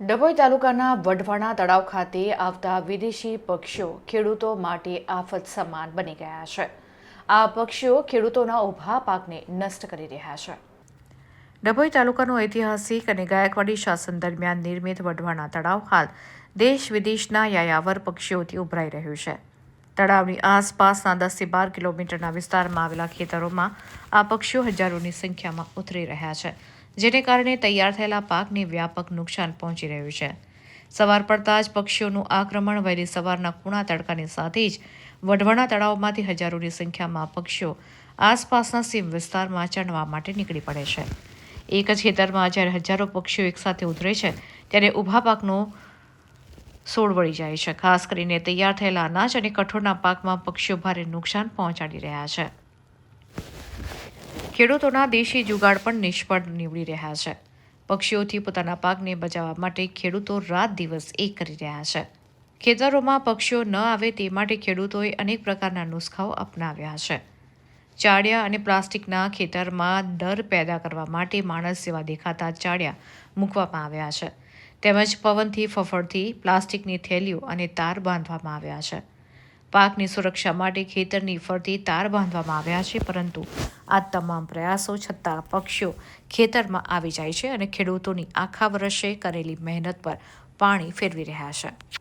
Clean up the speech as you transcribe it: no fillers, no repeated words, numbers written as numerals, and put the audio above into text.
ડભોઈ તાલુકાના વઢવાણા તળાવ ખાતે આવતા વિદેશી પક્ષીઓ ખેડૂતો માટે આફત સમાન બની ગયા છે। આ પક્ષીઓ ખેડૂતોના ઊભા પાકને નષ્ટ કરી રહ્યા છે। ડભોઈ તાલુકાનું ઐતિહાસિક અને ગાયકવાડી શાસન દરમિયાન નિર્મિત વઢવાણા તળાવ હાલ દેશ વિદેશના યાયાવર પક્ષીઓથી ઉભરાઈ રહ્યું છે। તળાવની આસપાસના 10 થી 12 કિલોમીટરના વિસ્તારમાં આવેલા ખેતરોમાં આ પક્ષીઓ હજારોની સંખ્યામાં ઉતરી રહ્યા છે, જેને કારણે તૈયાર થયેલા પાકને વ્યાપક નુકસાન પહોંચી રહ્યું છે। સવાર પડતા જ પક્ષીઓનું આક્રમણ વહેલી સવારના કૂણા તડકાની સાથે જ વઢવાણા તળાવમાંથી હજારોની સંખ્યામાં પક્ષીઓ આસપાસના સીમ વિસ્તારમાં ચણવા માટે નીકળી પડે છે। એક જ ખેતરમાં જ્યારે હજારો પક્ષીઓ એકસાથે ઉતરે છે, ત્યારે ઊભા પાકનો સોળ વળી જાય છે। ખાસ કરીને તૈયાર થયેલા અનાજ અને કઠોળના પાકમાં પક્ષીઓ ભારે નુકસાન પહોંચાડી રહ્યા છે। ખેડૂતોના દેશી જુગાડ પણ નિષ્ફળ નીવડી રહ્યા છે। પક્ષીઓથી પોતાના પાકને બચાવવા માટે ખેડૂતો રાત દિવસ એક કરી રહ્યા છે। ખેતરોમાં પક્ષીઓ ન આવે તે માટે ખેડૂતોએ અનેક પ્રકારના નુસ્ખાઓ અપનાવ્યા છે। ચાળિયા અને પ્લાસ્ટિકના ખેતરમાં ડર પેદા કરવા માટે માણસ જેવા દેખાતા ચાળિયા મૂકવામાં આવ્યા છે, તેમજ પવનથી ફફડતી પ્લાસ્ટિકની થેલીઓ અને તાર બાંધવામાં આવ્યા છે। પાકની સુરક્ષા માટે ખેતરની ફરતી તાર બાંધવામાં આવ્યા છે, પરંતુ આ તમામ પ્રયાસો છતાં પક્ષીઓ ખેતરમાં આવી જાય છે અને ખેડૂતોની આખા વર્ષે કરેલી મહેનત પર પાણી ફેરવી રહ્યા છે।